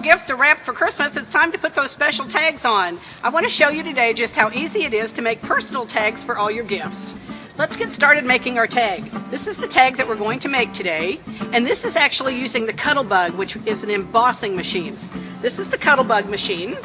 gifts are wrapped for Christmas, it's time to put those special tags on. I want to show you today just how easy it is to make personal tags for all your gifts. Let's get started making our tag. This is the tag that we're going to make today, and this is actually using the Cuttlebug, which is an embossing machine. This is the Cuttlebug machine,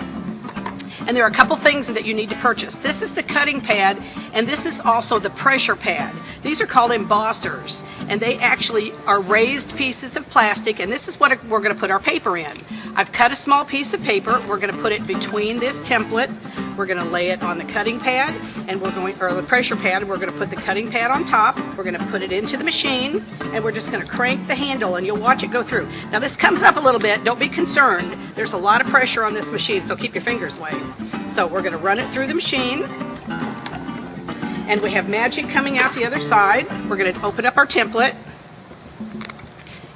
and there are a couple things that you need to purchase. This is the cutting pad, and this is also the pressure pad. These are called embossers, and they actually are raised pieces of plastic, and this is what we're going to put our paper in. I've cut a small piece of paper. We're going to put it between this template. We're going to lay it on the cutting pad, and or the pressure pad, and we're going to put the cutting pad on top. We're going to put it into the machine, and we're just going to crank the handle, and you'll watch it go through. Now this comes up a little bit. Don't be concerned. There's a lot of pressure on this machine, so keep your fingers away. So we're going to run it through the machine, and we have magic coming out the other side. We're going to open up our template,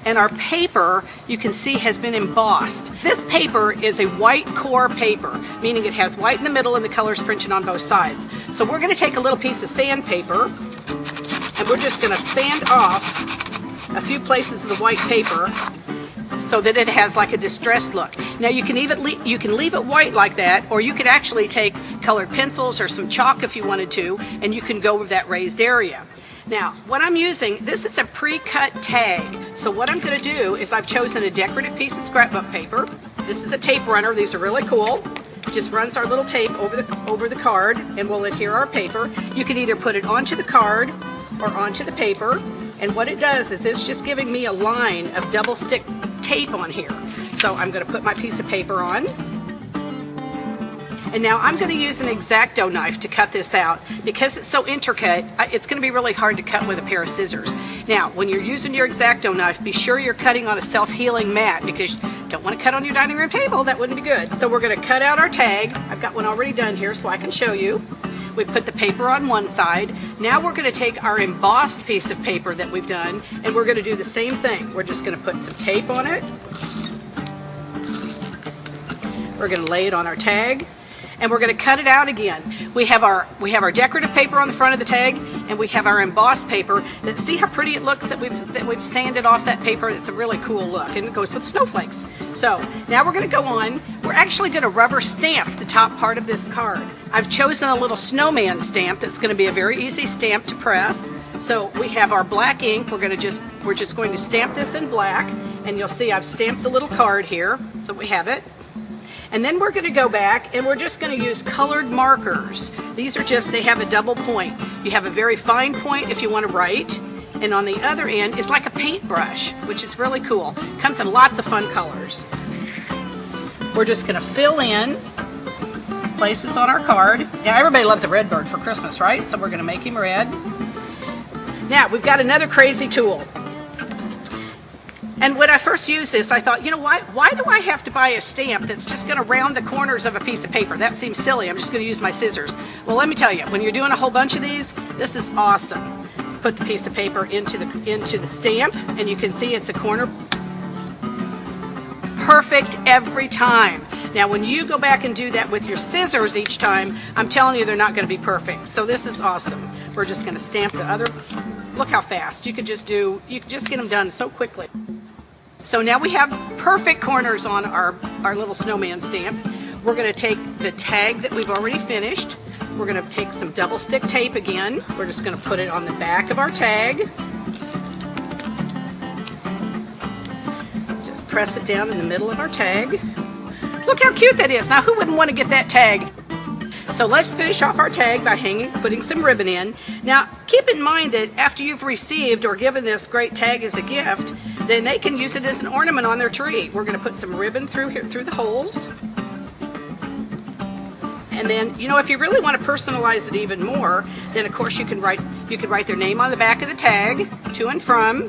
and our paper, you can see, has been embossed. This paper is a white core paper, meaning it has white in the middle and the colors printed on both sides. So we're going to take a little piece of sandpaper, and we're just going to sand off a few places of the white paper so that it has like a distressed look. Now you can leave it white like that, or you could actually take colored pencils or some chalk if you wanted to, and you can go with that raised area. Now, what I'm using, this is a pre-cut tag. So what I'm going to do is I've chosen a decorative piece of scrapbook paper. This is a tape runner. These are really cool. Just runs our little tape over the card, and we'll adhere our paper. You can either put it onto the card or onto the paper. And what it does is it's just giving me a line of double stick tape on here. So I'm going to put my piece of paper on. And now I'm going to use an X-Acto knife to cut this out. Because it's so intricate, it's going to be really hard to cut with a pair of scissors. Now, when you're using your X-Acto knife, be sure you're cutting on a self-healing mat, because you don't want to cut on your dining room table. That wouldn't be good. So we're going to cut out our tag. I've got one already done here so I can show you. We put the paper on one side. Now we're going to take our embossed piece of paper that we've done, and we're going to do the same thing. We're just going to put some tape on it. We're going to lay it on our tag, and we're going to cut it out again. We have our decorative paper on the front of the tag, and we have our embossed paper. See how pretty it looks that we've sanded off that paper? It's a really cool look, and it goes with snowflakes. So now we're going to go on. We're actually going to rubber stamp the top part of this card. I've chosen a little snowman stamp that's going to be a very easy stamp to press. So we have our black ink. We're just going to stamp this in black, and you'll see I've stamped the little card here, so we have it. And then we're going to go back, and we're just going to use colored markers. These are they have a double point. You have a very fine point if you want to write, and on the other end is like a paintbrush, which is really cool. Comes in lots of fun colors. We're just going to fill in places on our card. Now everybody loves a red bird for Christmas, right? So we're going to make him red. Now we've got another crazy tool. And when I first used this, I thought, you know, why do I have to buy a stamp that's just going to round the corners of a piece of paper? That seems silly. I'm just going to use my scissors. Well, let me tell you, when you're doing a whole bunch of these, this is awesome. Put the piece of paper into the stamp, and you can see it's a corner. Perfect every time. Now, when you go back and do that with your scissors each time, I'm telling you they're not going to be perfect. So this is awesome. We're just going to stamp the other. Look how fast. You could just get them done so quickly. So now we have perfect corners on our little snowman stamp. We're going to take the tag that we've already finished. We're going to take some double stick tape again. We're just going to put it on the back of our tag. Just press it down in the middle of our tag. Look how cute that is. Now who wouldn't want to get that tag? So let's finish off our tag by putting some ribbon in. Now keep in mind that after you've received or given this great tag as a gift, then they can use it as an ornament on their tree. We're going to put some ribbon through the holes. And then, you know, if you really want to personalize it even more, then of course you could write their name on the back of the tag, to and from.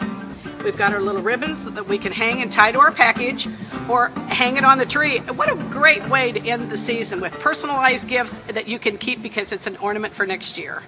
We've got our little ribbons that we can hang and tie to our package, or hang it on the tree. What a great way to end the season with personalized gifts that you can keep because it's an ornament for next year.